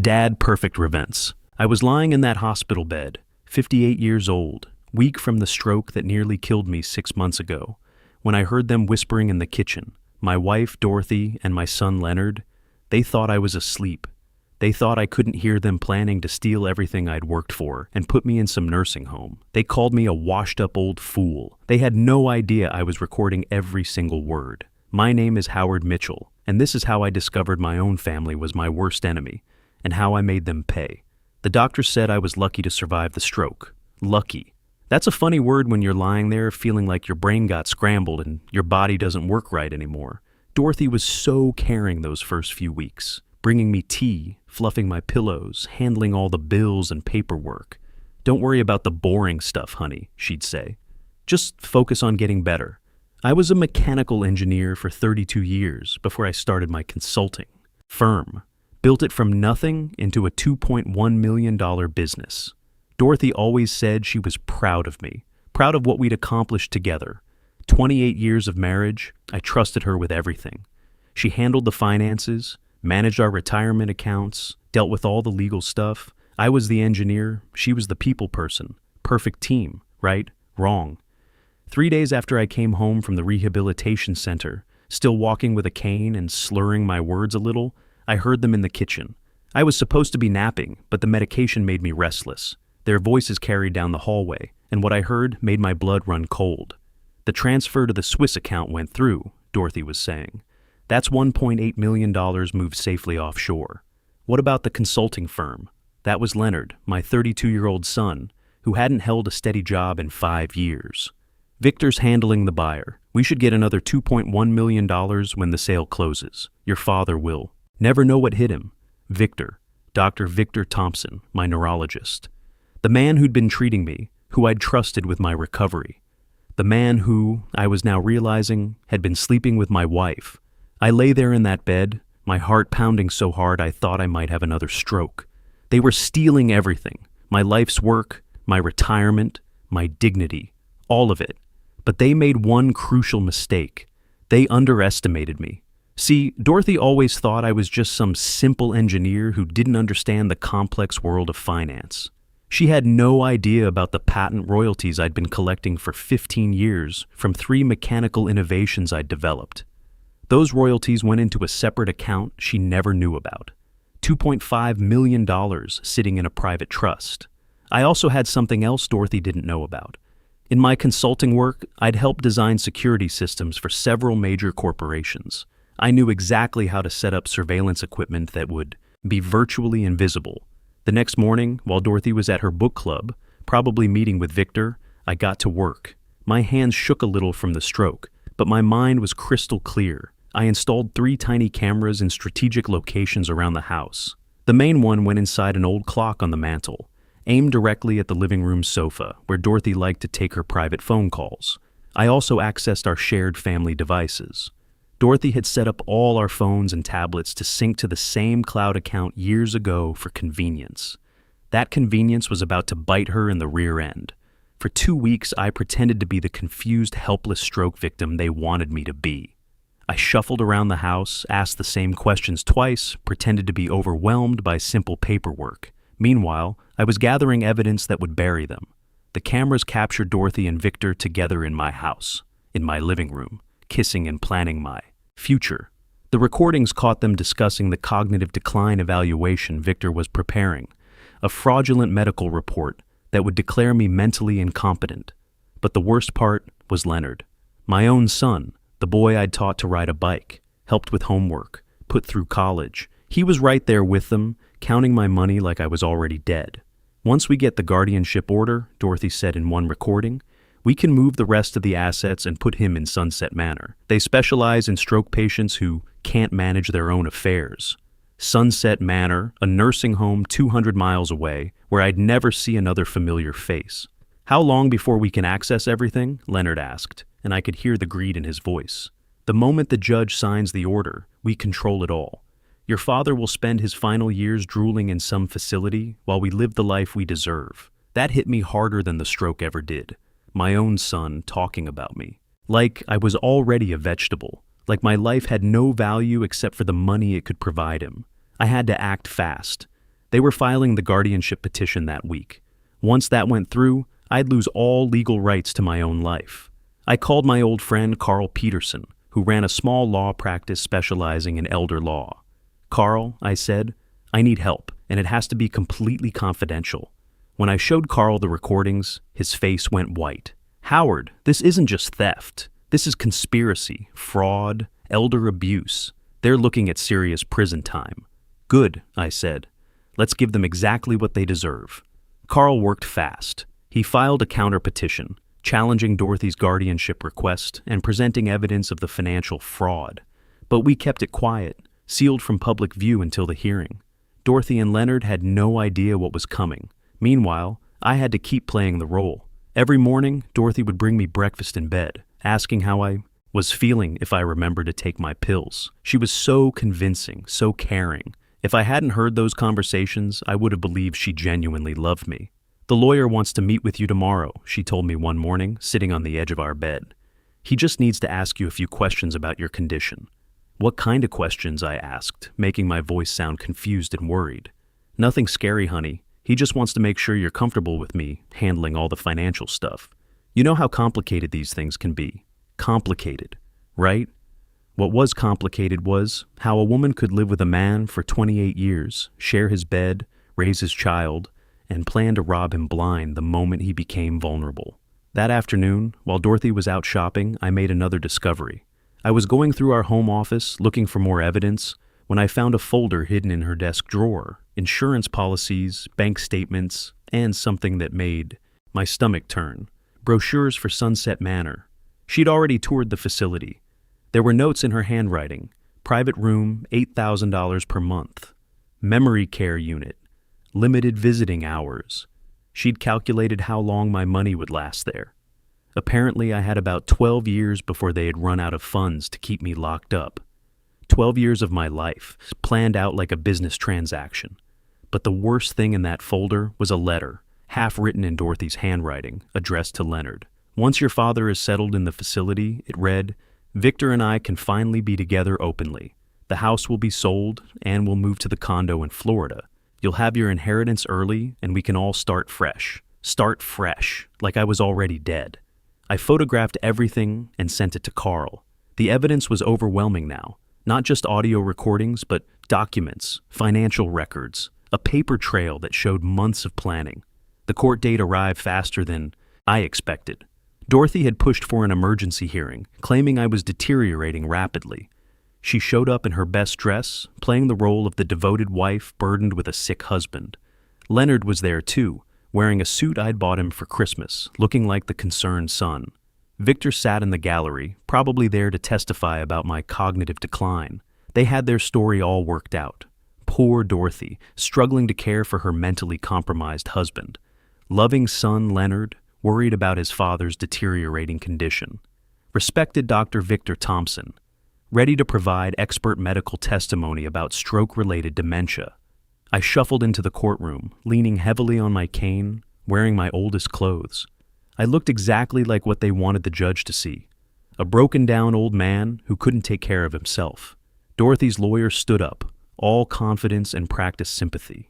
Dad perfect events. I was lying in that hospital bed, 58 years old, weak from the stroke that nearly killed me 6 months ago, when I heard them whispering in the kitchen. My wife, Dorothy, and my son, Leonard, they thought I was asleep. They thought I couldn't hear them planning to steal everything I'd worked for and put me in some nursing home. They called me a washed-up old fool. They had no idea I was recording every single word. My name is Howard Mitchell, and this is how I discovered my own family was my worst enemy, and how I made them pay. The doctor said I was lucky to survive the stroke. Lucky. That's a funny word when you're lying there feeling like your brain got scrambled and your body doesn't work right anymore. Dorothy was so caring those first few weeks, bringing me tea, fluffing my pillows, handling all the bills and paperwork. "Don't worry about the boring stuff, honey," she'd say. "Just focus on getting better." I was a mechanical engineer for 32 years before I started my consulting firm. Built it from nothing into a $2.1 million business. Dorothy always said she was proud of me, proud of what we'd accomplished together. 28 years of marriage, I trusted her with everything. She handled the finances, managed our retirement accounts, dealt with all the legal stuff. I was the engineer, she was the people person. Perfect team, right? Wrong. 3 days after I came home from the rehabilitation center, still walking with a cane and slurring my words a little, I heard them in the kitchen. I was supposed to be napping, but the medication made me restless. Their voices carried down the hallway, and what I heard made my blood run cold. "The transfer to the Swiss account went through," Dorothy was saying. "That's $1.8 million moved safely offshore. What about the consulting firm?" That was Leonard, my 32-year-old son, who hadn't held a steady job in 5 years. "Victor's handling the buyer. We should get another $2.1 million when the sale closes. Your father will." Never know what hit him. Victor, Dr. Victor Thompson, my neurologist. The man who'd been treating me, who I'd trusted with my recovery. The man who, I was now realizing, had been sleeping with my wife. I lay there in that bed, my heart pounding so hard I thought I might have another stroke. They were stealing everything, my life's work, my retirement, my dignity, all of it. But they made one crucial mistake. They underestimated me. See, Dorothy always thought I was just some simple engineer who didn't understand the complex world of finance. She had no idea about the patent royalties I'd been collecting for 15 years from 3 mechanical innovations I'd developed. Those royalties went into a separate account she never knew about. $2.5 million sitting in a private trust. I also had something else Dorothy didn't know about. In my consulting work, I'd helped design security systems for several major corporations. I knew exactly how to set up surveillance equipment that would be virtually invisible. The next morning, while Dorothy was at her book club, probably meeting with Victor, I got to work. My hands shook a little from the stroke, but my mind was crystal clear. I installed 3 tiny cameras in strategic locations around the house. The main one went inside an old clock on the mantel, aimed directly at the living room sofa, where Dorothy liked to take her private phone calls. I also accessed our shared family devices. Dorothy had set up all our phones and tablets to sync to the same cloud account years ago for convenience. That convenience was about to bite her in the rear end. For 2 weeks, I pretended to be the confused, helpless stroke victim they wanted me to be. I shuffled around the house, asked the same questions twice, pretended to be overwhelmed by simple paperwork. Meanwhile, I was gathering evidence that would bury them. The cameras captured Dorothy and Victor together in my house, in my living room, kissing and planning my future. The recordings caught them discussing the cognitive decline evaluation Victor was preparing, a fraudulent medical report that would declare me mentally incompetent. But the worst part was Leonard, my own son, the boy I'd taught to ride a bike, helped with homework, put through college. He was right there with them, counting my money like I was already dead. "Once we get the guardianship order," Dorothy said in one recording, "we can move the rest of the assets and put him in Sunset Manor. They specialize in stroke patients who can't manage their own affairs." Sunset Manor, a nursing home 200 miles away, where I'd never see another familiar face. "How long before we can access everything?" Leonard asked, and I could hear the greed in his voice. "The moment the judge signs the order, we control it all. Your father will spend his final years drooling in some facility while we live the life we deserve." That hit me harder than the stroke ever did. My own son talking about me. Like I was already a vegetable. Like my life had no value except for the money it could provide him. I had to act fast. They were filing the guardianship petition that week. Once that went through, I'd lose all legal rights to my own life. I called my old friend Carl Peterson, who ran a small law practice specializing in elder law. "Carl," I said, "I need help, and it has to be completely confidential." When I showed Carl the recordings, his face went white. "Howard, this isn't just theft. This is conspiracy, fraud, elder abuse. They're looking at serious prison time." "Good," I said. "Let's give them exactly what they deserve." Carl worked fast. He filed a counter-petition, challenging Dorothy's guardianship request and presenting evidence of the financial fraud. But we kept it quiet, sealed from public view until the hearing. Dorothy and Leonard had no idea what was coming. Meanwhile, I had to keep playing the role. Every morning, Dorothy would bring me breakfast in bed, asking how I was feeling if I remembered to take my pills. She was so convincing, so caring. If I hadn't heard those conversations, I would have believed she genuinely loved me. "The lawyer wants to meet with you tomorrow," she told me one morning, sitting on the edge of our bed. "He just needs to ask you a few questions about your condition." "What kind of questions?" I asked, making my voice sound confused and worried. "Nothing scary, honey. He just wants to make sure you're comfortable with me handling all the financial stuff. You know how complicated these things can be. Complicated, right?" What was complicated was how a woman could live with a man for 28 years, share his bed, raise his child, and plan to rob him blind the moment he became vulnerable. That afternoon, while Dorothy was out shopping, I made another discovery. I was going through our home office looking for more evidence when I found a folder hidden in her desk drawer, insurance policies, bank statements, and something that made my stomach turn. Brochures for Sunset Manor. She'd already toured the facility. There were notes in her handwriting. Private room, $8,000 per month. Memory care unit. Limited visiting hours. She'd calculated how long my money would last there. Apparently, I had about 12 years before they had run out of funds to keep me locked up. 12 years of my life, planned out like a business transaction. But the worst thing in that folder was a letter, half written in Dorothy's handwriting, addressed to Leonard. "Once your father is settled in the facility," it read, "Victor and I can finally be together openly. The house will be sold, and we'll move to the condo in Florida. You'll have your inheritance early, and we can all start fresh. Start fresh, like I was already dead." I photographed everything and sent it to Carl. The evidence was overwhelming now. Not just audio recordings, but documents, financial records, a paper trail that showed months of planning. The court date arrived faster than I expected. Dorothy had pushed for an emergency hearing, claiming I was deteriorating rapidly. She showed up in her best dress, playing the role of the devoted wife burdened with a sick husband. Leonard was there too, wearing a suit I'd bought him for Christmas, looking like the concerned son. Victor sat in the gallery, probably there to testify about my cognitive decline. They had their story all worked out. Poor Dorothy, struggling to care for her mentally compromised husband. Loving son Leonard, worried about his father's deteriorating condition. Respected Dr. Victor Thompson, ready to provide expert medical testimony about stroke-related dementia. I shuffled into the courtroom, leaning heavily on my cane, wearing my oldest clothes. I looked exactly like what they wanted the judge to see. A broken-down old man who couldn't take care of himself. Dorothy's lawyer stood up, all confidence and practiced sympathy.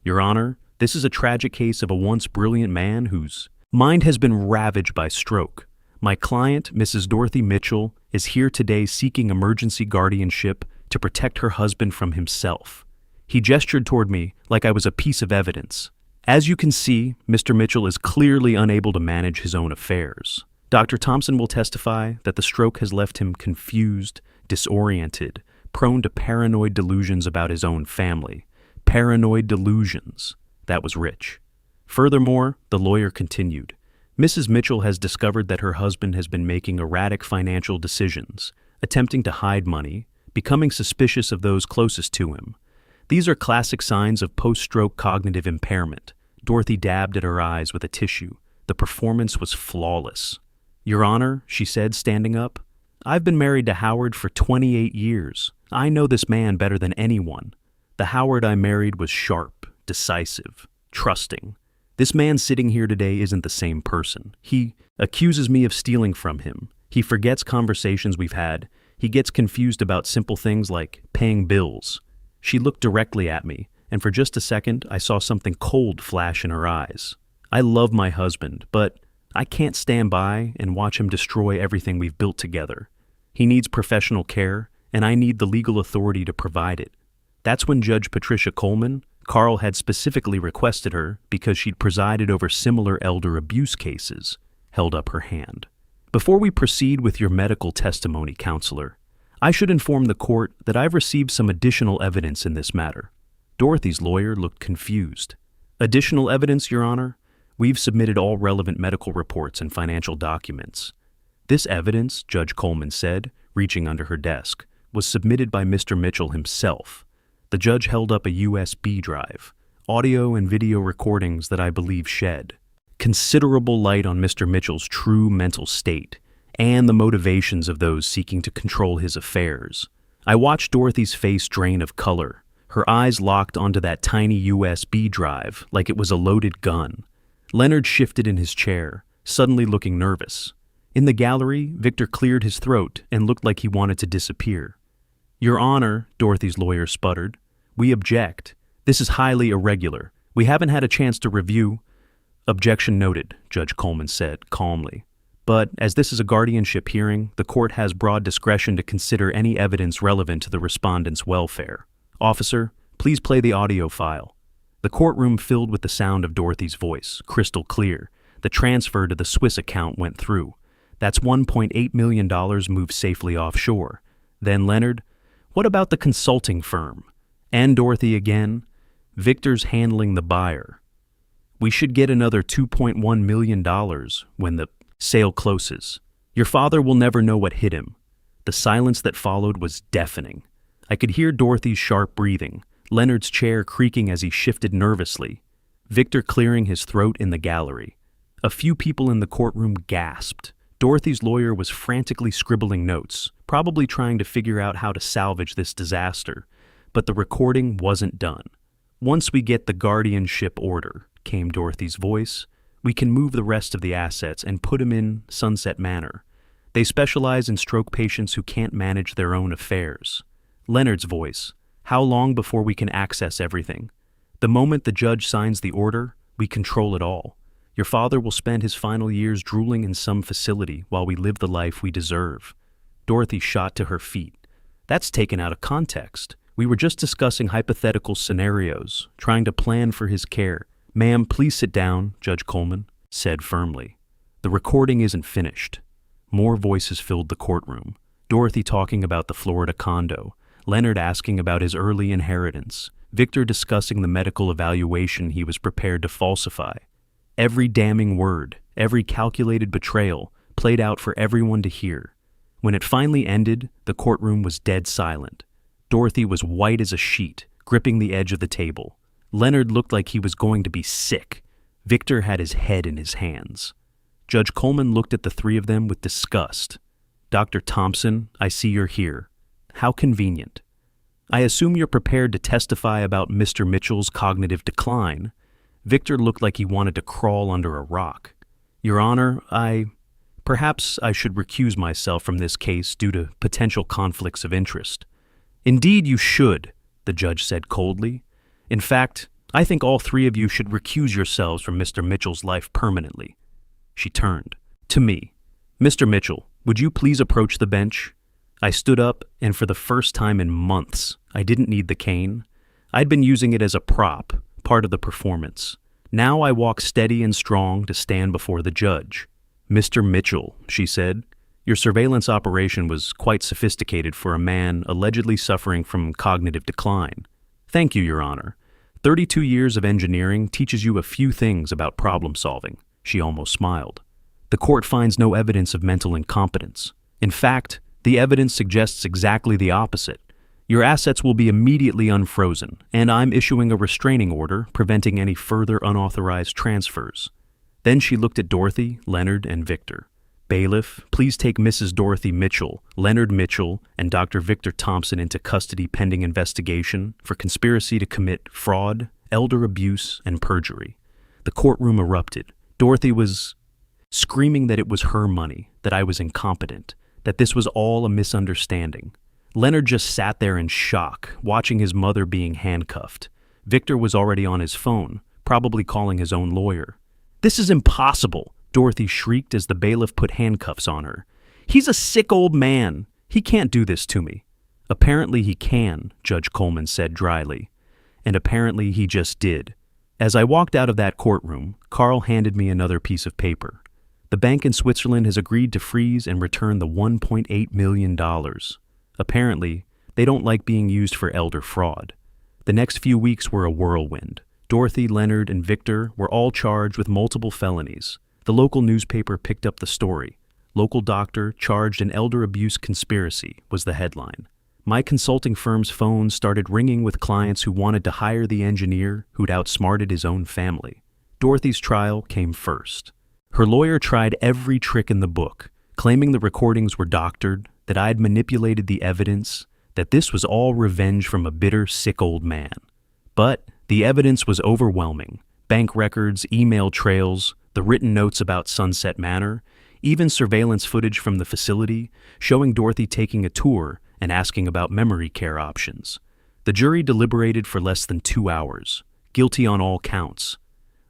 "Your Honor, this is a tragic case of a once brilliant man whose mind has been ravaged by stroke. My client, Mrs. Dorothy Mitchell, is here today seeking emergency guardianship to protect her husband from himself." He gestured toward me like I was a piece of evidence. "As you can see, Mr. Mitchell is clearly unable to manage his own affairs. Dr. Thompson will testify that the stroke has left him confused, disoriented, prone to paranoid delusions about his own family. Paranoid delusions." That was rich. Furthermore, the lawyer continued, "Mrs. Mitchell has discovered that her husband has been making erratic financial decisions, attempting to hide money, becoming suspicious of those closest to him. These are classic signs of post-stroke cognitive impairment." Dorothy dabbed at her eyes with a tissue. The performance was flawless. "Your Honor," she said, standing up, "I've been married to Howard for 28 years. I know this man better than anyone. The Howard I married was sharp, decisive, trusting. This man sitting here today isn't the same person. He accuses me of stealing from him. He forgets conversations we've had. He gets confused about simple things like paying bills." She looked directly at me, and for just a second I saw something cold flash in her eyes. I love my husband, but I can't stand by and watch him destroy everything we've built together. He needs professional care, and I need the legal authority to provide it. That's when Judge Patricia Coleman, Carl had specifically requested her because she'd presided over similar elder abuse cases, held up her hand. Before we proceed with your medical testimony, counselor, I should inform the court that I've received some additional evidence in this matter. Dorothy's lawyer looked confused. Additional evidence, Your Honor? We've submitted all relevant medical reports and financial documents. This evidence, Judge Coleman said, reaching under her desk, was submitted by Mr. Mitchell himself. The judge held up a USB drive, audio and video recordings that I believe shed considerable light on Mr. Mitchell's true mental state and the motivations of those seeking to control his affairs. I watched Dorothy's face drain of color, her eyes locked onto that tiny USB drive like it was a loaded gun. Leonard shifted in his chair, suddenly looking nervous. In the gallery, Victor cleared his throat and looked like he wanted to disappear. Your Honor, Dorothy's lawyer sputtered, we object. This is highly irregular. We haven't had a chance to review. Objection noted, Judge Coleman said calmly. But as this is a guardianship hearing, the court has broad discretion to consider any evidence relevant to the respondent's welfare. Officer, please play the audio file. The courtroom filled with the sound of Dorothy's voice, crystal clear. The transfer to the Swiss account went through. That's $1.8 million moved safely offshore. Then Leonard, what about the consulting firm? And Dorothy again? Victor's handling the buyer. We should get another $2.1 million when the sale closes. Your father will never know what hit him. The silence that followed was deafening. I could hear Dorothy's sharp breathing, Leonard's chair creaking as he shifted nervously, Victor clearing his throat in the gallery. A few people in the courtroom gasped. Dorothy's lawyer was frantically scribbling notes, probably trying to figure out how to salvage this disaster, but the recording wasn't done. Once we get the guardianship order, came Dorothy's voice, we can move the rest of the assets and put them in Sunset Manor. They specialize in stroke patients who can't manage their own affairs. Leonard's voice, how long before we can access everything? The moment the judge signs the order, we control it all. Your father will spend his final years drooling in some facility while we live the life we deserve. Dorothy shot to her feet. That's taken out of context. We were just discussing hypothetical scenarios, trying to plan for his care. Ma'am, please sit down, Judge Coleman said firmly. The recording isn't finished. More voices filled the courtroom. Dorothy talking about the Florida condo, Leonard asking about his early inheritance, Victor discussing the medical evaluation he was prepared to falsify. Every damning word, every calculated betrayal, played out for everyone to hear. When it finally ended, the courtroom was dead silent. Dorothy was white as a sheet, gripping the edge of the table. Leonard looked like he was going to be sick. Victor had his head in his hands. Judge Coleman looked at the three of them with disgust. Dr. Thompson, I see you're here. How convenient. I assume you're prepared to testify about Mr. Mitchell's cognitive decline. Victor looked like he wanted to crawl under a rock. Your Honor, perhaps I should recuse myself from this case due to potential conflicts of interest. Indeed you should, the judge said coldly. In fact, I think all three of you should recuse yourselves from Mr. Mitchell's life permanently. She turned to me. Mr. Mitchell, would you please approach the bench? I stood up, and for the first time in months, I didn't need the cane. I'd been using it as a prop, part of the performance. Now I walk steady and strong to stand before the judge. Mr. Mitchell, she said, your surveillance operation was quite sophisticated for a man allegedly suffering from cognitive decline. Thank you, Your Honor. 32 years of engineering teaches you a few things about problem solving. She almost smiled. The court finds no evidence of mental incompetence. In fact, the evidence suggests exactly the opposite. Your assets will be immediately unfrozen, and I'm issuing a restraining order preventing any further unauthorized transfers. Then she looked at Dorothy, Leonard, and Victor. Bailiff, please take Mrs. Dorothy Mitchell, Leonard Mitchell, and Dr. Victor Thompson into custody pending investigation for conspiracy to commit fraud, elder abuse, and perjury. The courtroom erupted. Dorothy was screaming that it was her money, that I was incompetent, that this was all a misunderstanding. Leonard just sat there in shock, watching his mother being handcuffed. Victor was already on his phone, probably calling his own lawyer. "This is impossible," Dorothy shrieked as the bailiff put handcuffs on her. "He's a sick old man. He can't do this to me." "Apparently he can," Judge Coleman said dryly. "And apparently he just did." As I walked out of that courtroom, Carl handed me another piece of paper. The bank in Switzerland has agreed to freeze and return the $1.8 million. Apparently, they don't like being used for elder fraud. The next few weeks were a whirlwind. Dorothy, Leonard, and Victor were all charged with multiple felonies. The local newspaper picked up the story. "Local doctor charged in elder abuse conspiracy" was the headline. My consulting firm's phones started ringing with clients who wanted to hire the engineer who'd outsmarted his own family. Dorothy's trial came first. Her lawyer tried every trick in the book, claiming the recordings were doctored, that I'd manipulated the evidence, that this was all revenge from a bitter, sick old man. But the evidence was overwhelming. Bank records, email trails, the written notes about Sunset Manor, even surveillance footage from the facility showing Dorothy taking a tour and asking about memory care options. The jury deliberated for less than 2 hours, guilty on all counts.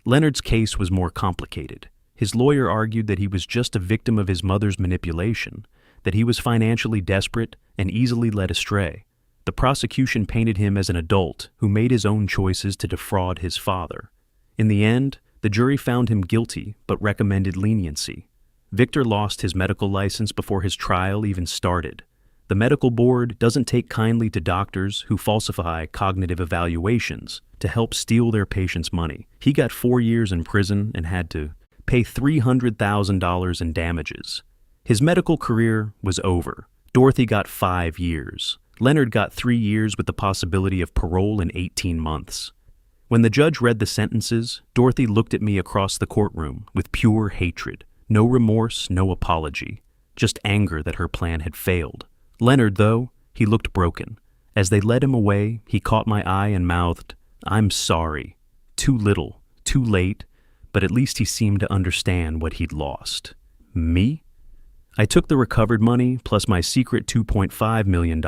Leonard's case was more complicated. His lawyer argued that he was just a victim of his mother's manipulation, that he was financially desperate and easily led astray. The prosecution painted him as an adult who made his own choices to defraud his father. In the end, the jury found him guilty but recommended leniency. Victor lost his medical license before his trial even started. The medical board doesn't take kindly to doctors who falsify cognitive evaluations to help steal their patients' money. He got 4 years in prison and had to pay $300,000 in damages. His medical career was over. Dorothy got 5 years. Leonard got 3 years with the possibility of parole in 18 months. When the judge read the sentences, Dorothy looked at me across the courtroom with pure hatred. No remorse, no apology. Just anger that her plan had failed. Leonard, though, he looked broken. As they led him away, he caught my eye and mouthed, "I'm sorry." Too little, too late, but at least he seemed to understand what he'd lost. Me? I took the recovered money plus my secret $2.5 million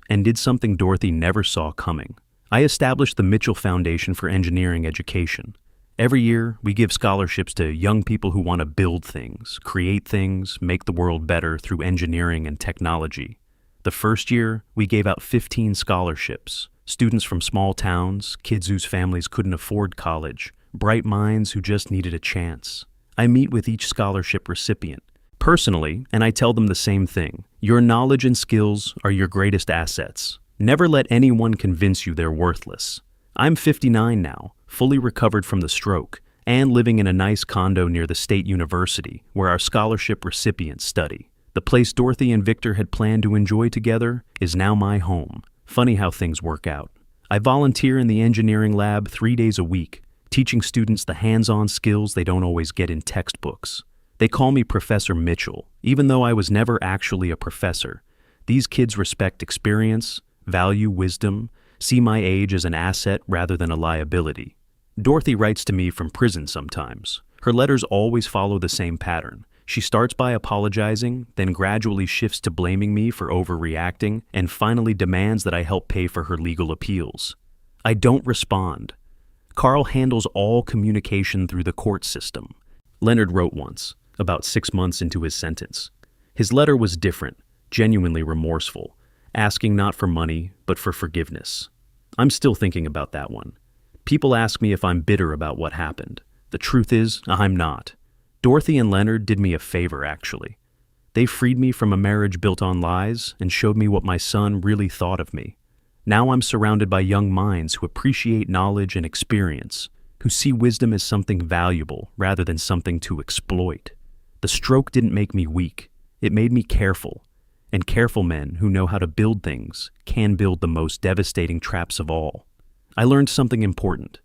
and did something Dorothy never saw coming. I established the Mitchell Foundation for Engineering Education. Every year, we give scholarships to young people who want to build things, create things, make the world better through engineering and technology. The first year, we gave out 15 scholarships. Students from small towns, kids whose families couldn't afford college, bright minds who just needed a chance. I meet with each scholarship recipient personally, and I tell them the same thing. Your knowledge and skills are your greatest assets. Never let anyone convince you they're worthless. I'm 59 now, fully recovered from the stroke, and living in a nice condo near the State University, where our scholarship recipients study. The place Dorothy and Victor had planned to enjoy together is now my home. Funny how things work out. I volunteer in the engineering lab 3 days a week, teaching students the hands-on skills they don't always get in textbooks. They call me Professor Mitchell, even though I was never actually a professor. These kids respect experience, value wisdom, see my age as an asset rather than a liability. Dorothy writes to me from prison sometimes. Her letters always follow the same pattern. She starts by apologizing, then gradually shifts to blaming me for overreacting, and finally demands that I help pay for her legal appeals. I don't respond. Carl handles all communication through the court system. Leonard wrote once, about 6 months into his sentence. His letter was different, genuinely remorseful, asking not for money, but for forgiveness. I'm still thinking about that one. People ask me if I'm bitter about what happened. The truth is, I'm not. Dorothy and Leonard did me a favor, actually. They freed me from a marriage built on lies and showed me what my son really thought of me. Now I'm surrounded by young minds who appreciate knowledge and experience, who see wisdom as something valuable rather than something to exploit. The stroke didn't make me weak. It made me careful. And careful men who know how to build things can build the most devastating traps of all. I learned something important.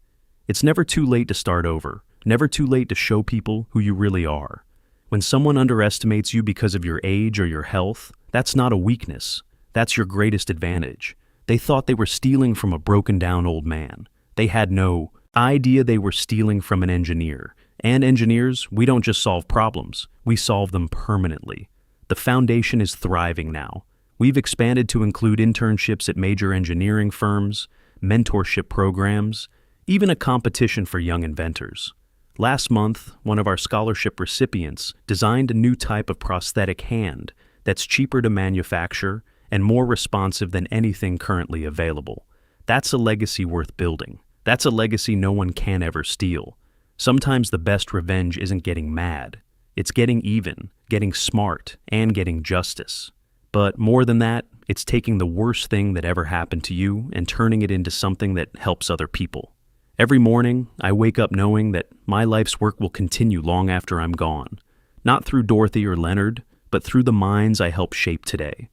It's never too late to start over. Never too late to show people who you really are. When someone underestimates you because of your age or your health, that's not a weakness. That's your greatest advantage. They thought they were stealing from a broken-down old man. They had no idea they were stealing from an engineer. And engineers, we don't just solve problems. We solve them permanently. The foundation is thriving now. We've expanded to include internships at major engineering firms, mentorship programs, even a competition for young inventors. Last month, one of our scholarship recipients designed a new type of prosthetic hand that's cheaper to manufacture and more responsive than anything currently available. That's a legacy worth building. That's a legacy no one can ever steal. Sometimes the best revenge isn't getting mad. It's getting even, getting smart, and getting justice. But more than that, it's taking the worst thing that ever happened to you and turning it into something that helps other people. Every morning, I wake up knowing that my life's work will continue long after I'm gone. Not through Dorothy or Leonard, but through the minds I help shape today.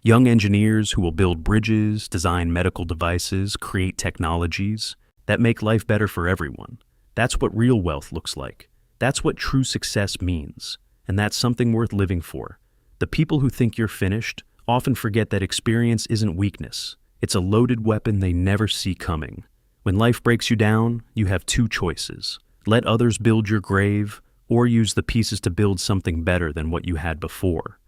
Young engineers who will build bridges, design medical devices, create technologies that make life better for everyone. That's what real wealth looks like. That's what true success means. And that's something worth living for. The people who think you're finished often forget that experience isn't weakness. It's a loaded weapon they never see coming. When life breaks you down, you have two choices. Let others build your grave, or use the pieces to build something better than what you had before.